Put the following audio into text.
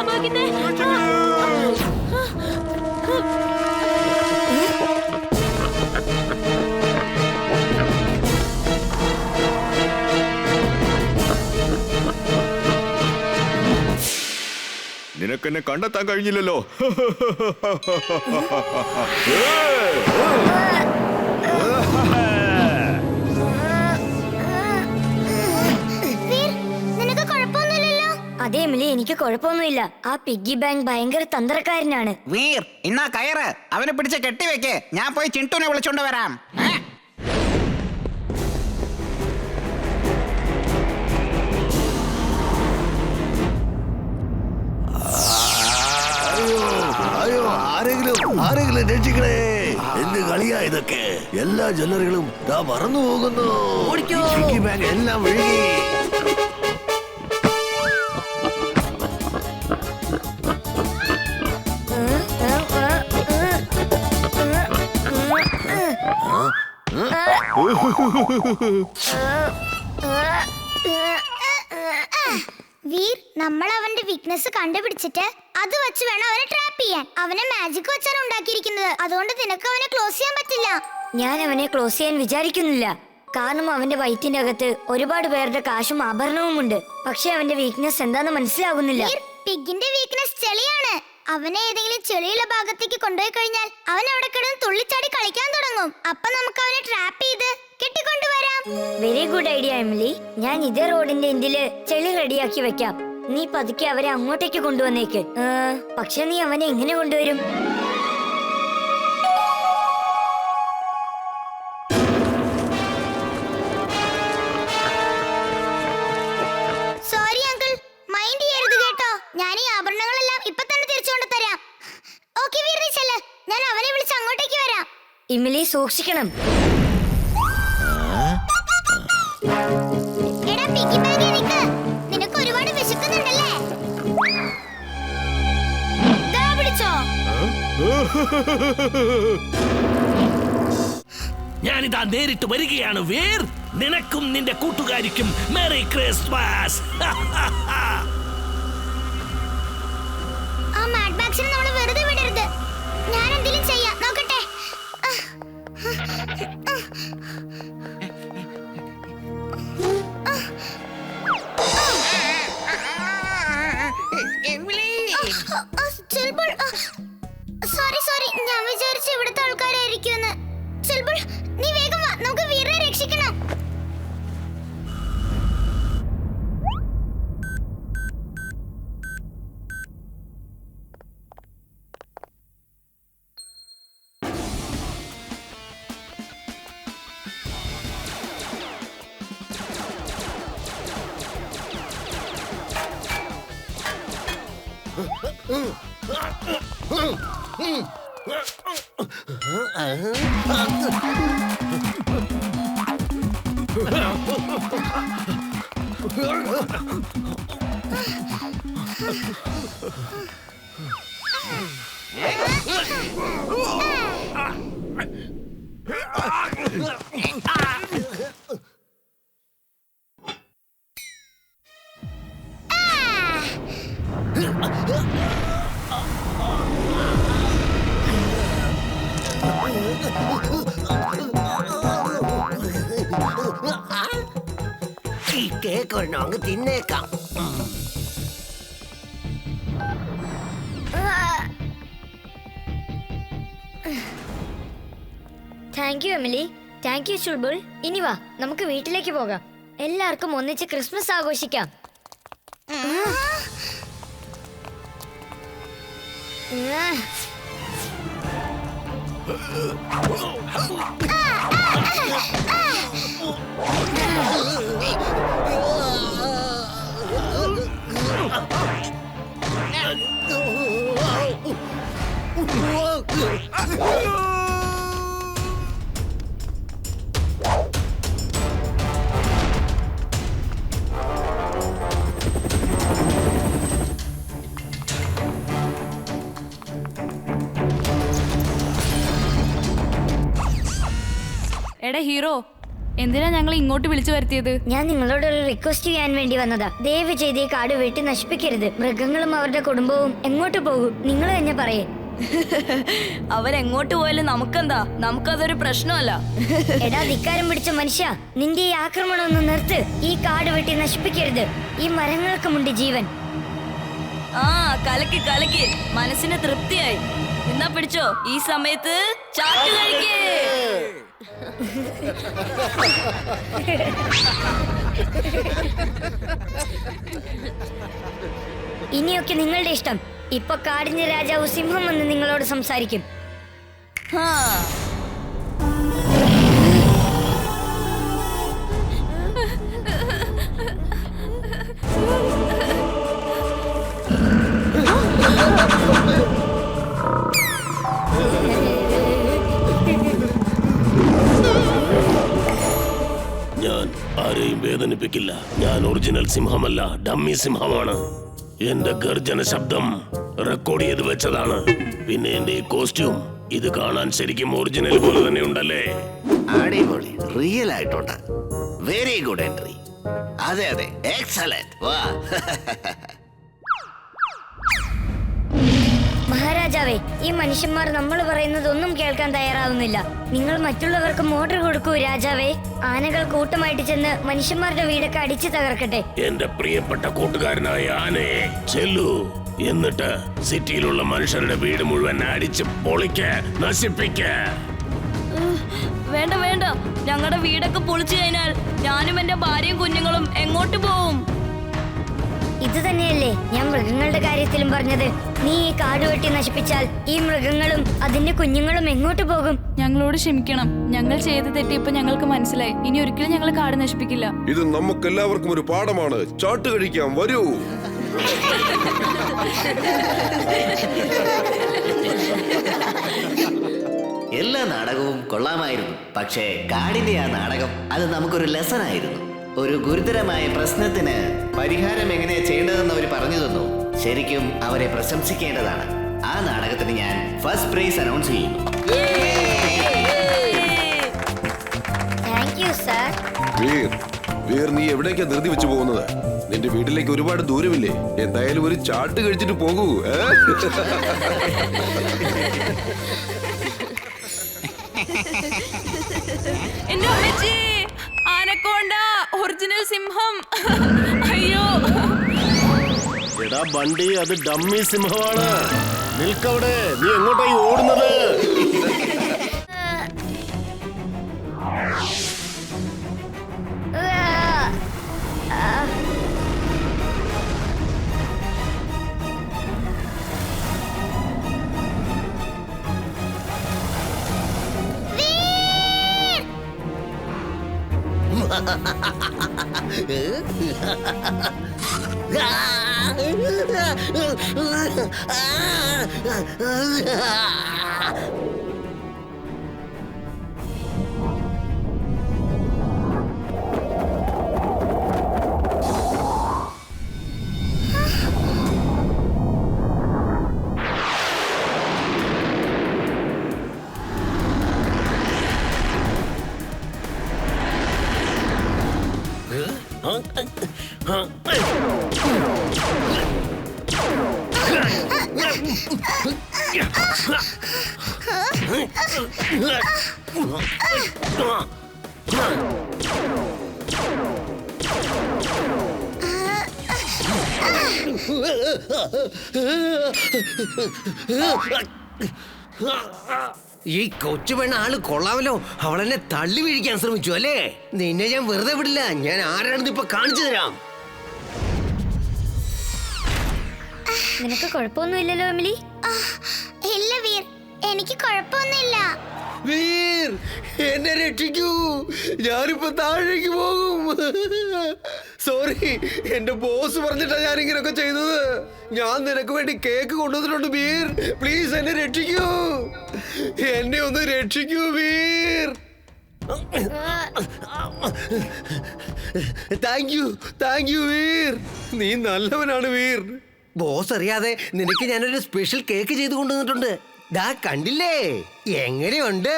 സംഭവിക്കുന്നേ? നിനക്കെന്നെ കണ്ടെത്താൻ കഴിഞ്ഞില്ലല്ലോ. അതെ എമിലി, എനിക്ക് കുഴപ്പമൊന്നുമില്ല. ആ പിഗ്ഗി ബാങ്ക് ഭയങ്കര തന്ത്രക്കാരനാണ്. വീർ, ഇന്നാ കയറ്, അവനെ പിടിച്ച് കെട്ടിവെക്ക്. ഞാൻ പോയി ചിണ്ടുനെ വിളിച്ചോണ്ട് വരാം. ആരെങ്കിലും രക്ഷിക്കണേ. എന്ത് കളിയാ ഇതൊക്കെ? എല്ലാ ജ്വല്ലറികളും മറന്നു പോകുന്നു. പിഗ്ഗി ബാങ്ക് എല്ലാം ഒഴുകി. വീർ, നമ്മൾ അവന്റെ വീക്ക്നെസ് കണ്ടുപിടിച്ചിട്ട് അത് വെച്ച് വേണം അവനെ ട്രാപ്പ് ചെയ്യാൻ. അവനെ മാജിക് വെച്ചാണ് ഉണ്ടാക്കിയിരിക്കുന്നത്. അതുകൊണ്ട് നിനക്ക് അവനെ ക്ലോസ് ചെയ്യാൻ പറ്റില്ല. ഞാൻ അവനെ ക്ലോസ് ചെയ്യാൻ വിചാരിക്കുന്നില്ല. കാരണം അവന്റെ വയറ്റിന്റെ അകത്ത് ഒരുപാട് പേരുടെ കാശും ആഭരണവും ഉണ്ട്. പക്ഷെ അവന്റെ വീക്ക്നെസ് എന്താന്ന് മനസ്സിലാകുന്നില്ല. പിഗിന്റെ വീക്ക്നെസ് ചെളിയാണ്. അവനെ ഏതെങ്കിലും ചെളിയുള്ള ഭാഗത്തേക്ക് കൊണ്ടുപോയി കഴിഞ്ഞാൽ അവൻ അവിടെ കിടന്ന് തുള്ളിച്ചാടി കളിക്കാൻ തുടങ്ങും. അപ്പൊ നമുക്ക് അവനെ ട്രാപ്പ് ചെയ്ത് കെട്ടിക്കൊണ്ടുവരാം. Very good idea Emily. ഞാൻ ഇതേ റോഡിന്റെ എൻഡില് ചെളി റെഡിയാക്കി വെക്കാം. നീ പതുക്കെ അവരെ അങ്ങോട്ടേക്ക് കൊണ്ടുവന്നേക്ക്. പക്ഷെ നീ അവനെ എങ്ങനെ കൊണ്ടുവരും? സോറി അങ്കിൾ, മൈൻഡ് ചെയ്യരുത് കേട്ടോ. ഞാൻ ഈ ആഭരണങ്ങളെല്ലാം ഇപ്പൊ തന്നെ തിരിച്ചുകൊണ്ട് തരാം. ഓക്കേ വീർ, നീ ചെല്ല്. ഞാൻ അവനെ വിളിച്ച് അങ്ങോട്ടേക്ക് വരാം. എമിലി, സൂക്ഷിക്കണം. എടാ പിഗ്ഗി ബാങ്ക്, നിനക്ക് ഒരുപാട് വിശക്കുന്നുണ്ടല്ലേ? ദാ പിടിച്ചോ. ഞാനിതാ നേരിട്ട് വരികയാണ് വീർ. നിനക്കും നിന്റെ കൂട്ടുകാരിക്കും മെറി ക്രിസ്മസ്. ആ മാഡ് ബാക്സിനെ നമ്മൾ വെറുതെ വിടരുത്. ഞാൻ എന്തെങ്കിലും ചെയ്യാം, നോക്കട്ടെ. സോറി, ഞാൻ വിചാരിച്ചു ഇവിടുത്തെ ആൾക്കാരായിരിക്കുമെന്ന്. ചിൽബുൾ, നീ വേഗം വാ, നമുക്ക് വീറിനെ രക്ഷിക്കണം. ഈ കേക്ക് ഒരെണ്ണം അങ്ങ് തിന്നേക്കാം. Thank you Emily. Thank you Chulbul. ഇനി വാ, നമുക്ക് വീട്ടിലേക്ക് പോകാം. എല്ലാവർക്കും ഒന്നിച്ച് ക്രിസ്മസ് ആഘോഷിക്കാം. എടാ ഹീറോ, എന്തിനാ ഞങ്ങൾ ഇങ്ങോട്ട് വിളിച്ചു വരുത്തിയത്? ഞാൻ നിങ്ങളോട് ഒരു റിക്വസ്റ്റ് ചെയ്യാൻ വേണ്ടി വന്നതാ. ദയവ് ചെയ്ത് ഈ കാട് വെട്ടി നശിപ്പിക്കരുത്. മൃഗങ്ങളും അവരുടെ കുടുംബവും എങ്ങോട്ട് പോകും? നിങ്ങൾ തന്നെ പറയേ. അവരെങ്ങോട്ട് പോയാലും നമുക്കെന്താ? നമുക്കതൊരു പ്രശ്നമല്ല. എടാ ധിക്കാരം പിടിച്ച മനുഷ്യ, നിന്റെ ഈ ആക്രമണം ഒന്ന് നിർത്ത്. ഈ കാട് വെട്ടി നശിപ്പിക്കരുത്. ഈ മരങ്ങൾക്കുമുണ്ട് ജീവൻ. ആ കലക്കി കലക്കി, മനസ്സിന് തൃപ്തിയായി. എന്നാ പിടിച്ചോ, ഈ സമയത്ത് ചാട്ട് കഴിക്കേ. ഇനിയൊക്കെ നിങ്ങളുടെ ഇഷ്ടം. ഇപ്പൊ കാടിന്റെ രാജാവ് സിംഹം വന്ന് നിങ്ങളോട് സംസാരിക്കും. ആ ഞാൻ ആരെയും വേദനിപ്പിക്കില്ല. ഞാൻ ഒറിജിനൽ സിംഹമല്ല, ഡമ്മി സിംഹമാണ്. എന്റെ ഗർജന ശബ്ദം റെക്കോർഡ് ചെയ്ത് വെച്ചതാണ്. പിന്നെ എന്റെ ഈ കോസ്റ്റ്യൂം, ഇത് കാണാൻ ശരിക്കും ഒറിജിനൽ പോലെ തന്നെ ഉണ്ടല്ലേ? അടിപൊളി, റിയൽ ആയിട്ടുണ്ട്. Very good entry. അതെ അതെ, എക്സലന്റ്. വാ. മഹാരാജാവേ, ഈ മനുഷ്യന്മാർ നമ്മൾ പറയുന്നത് ഒന്നും കേൾക്കാൻ തയ്യാറാവുന്നില്ല. നിങ്ങൾ മറ്റുള്ളവർക്ക് ഓർഡർ കൊടുക്കൂ രാജാവേ. ആനകൾ കൂട്ടമായിട്ട് ചെന്ന് മനുഷ്യന്മാരുടെ വീടൊക്കെ അടിച്ചു തകർക്കട്ടെ. എന്റെ പ്രിയപ്പെട്ട കൂട്ടുകാരനായ ആനയെ ചെല്ലു. എന്നിട്ട് സിറ്റിയിലുള്ള മനുഷ്യരുടെ വീട് മുഴുവൻ അടിച്ച് പൊളിക്ക, നശിപ്പിക്ക. വേണ്ട വേണ്ട, ഞങ്ങളുടെ വീടൊക്കെ പൊളിച്ചു കഴിഞ്ഞാൽ ഞാനും എന്റെ ഭാര്യയും കുഞ്ഞുങ്ങളും എങ്ങോട്ട് പോവും? ഇത് തന്നെയല്ലേ ഞാൻ മൃഗങ്ങളുടെ കാര്യത്തിലും പറഞ്ഞത്. നീ ഈ കാട് വെട്ടി നശിപ്പിച്ചാൽ ഈ മൃഗങ്ങളും അതിന്റെ കുഞ്ഞുങ്ങളും എങ്ങോട്ട് പോകും? ഞങ്ങളോട് ക്ഷമിക്കണം. ഞങ്ങൾ ചെയ്ത് തെറ്റിയപ്പോ ഞങ്ങൾക്ക് മനസ്സിലായി. ഇനി ഒരിക്കലും ഞങ്ങൾ കാട് നശിപ്പിക്കില്ല. ഇത് നമുക്കെല്ലാവർക്കും ഒരു പാഠമാണ്. ചാട്ട് കഴിക്കാം, വരൂ. എല്ലാ നാടകവും കൊള്ളാമായിരുന്നു. പക്ഷേ കാടിന്റെ ആ നാടകം, അത് നമുക്കൊരു ലെസൺ ആയിരുന്നു. ഒരു ഗുരുതരമായ പ്രശ്നത്തിന് പരിഹാരം എങ്ങനെയാ ചെയ്യേണ്ടതെന്ന് അവർ പറഞ്ഞു തന്നു. ശരിക്കും അവരെ പ്രശംസിക്കേണ്ടതാണ്. ആ നാടകത്തിന് ഞാൻ ഫസ്റ്റ് പ്രൈസ് അനൗൺസ് ചെയ്യുന്നു. Thank you sir. വീർ, നീ എവിടേക്കാ ധൃതി വെച്ച് പോകുന്നത്? നിന്റെ വീട്ടിലേക്ക് ഒരുപാട് ദൂരമില്ലേ? എന്തായാലും ഒരു ചാട്ട് കഴിച്ചിട്ട് പോകൂ. എന്റെ അമ്മച്ചി, ആനക്കോണ്ട, ഒറിജിനൽ സിംഹം. അയ്യോ, എടാ ബണ്ടി, അത് ഡമ്മി സിംഹമാണ്. നിൽക്കവിടെ, നീ എങ്ങോട്ടായി ഓടുന്നത്? ഈ കൊച്ചു പെണ്ണ ആള് കൊള്ളാമല്ലോ. അവളെന്നെ തള്ളി വീഴിക്കാൻ ശ്രമിച്ചു അല്ലേ? നിന്നെ ഞാൻ വെറുതെ വിടില്ല. ഞാൻ ആരാണെന്ന് ഇപ്പൊ കാണിച്ചു തരാം. നിനക്ക് കുഴപ്പമൊന്നുമില്ലല്ലോ എമിലി? ഇല്ല വീർ, എനിക്ക് കുഴപ്പമൊന്നുമില്ല. വീർ, എന്നെ രക്ഷിക്കൂ. ഞാനിപ്പോ താഴേക്ക് പോകും. സോറി, എന്റെ ബോസ് പറഞ്ഞിട്ടാ ഞാൻ ഇങ്ങനെയൊക്കെ ചെയ്തത്. ഞാൻ നിനക്ക് വേണ്ടി കേക്ക് കൊണ്ടുവന്നിട്ടുണ്ട് വീർ. പ്ലീസ് എന്നെ രക്ഷിക്കൂ. എന്നെ ഒന്ന് രക്ഷിക്കൂ വീർ. Thank you Veer. നീ നല്ലവനാണ് വീർ. ബോസ് അറിയാതെ നിനക്ക് ഞാനൊരു സ്പെഷ്യൽ കേക്ക് ചെയ്ത് കൊണ്ടുവന്നിട്ടുണ്ട്. ദാ കണ്ടില്ലേ, എങ്ങനെയുണ്ട്?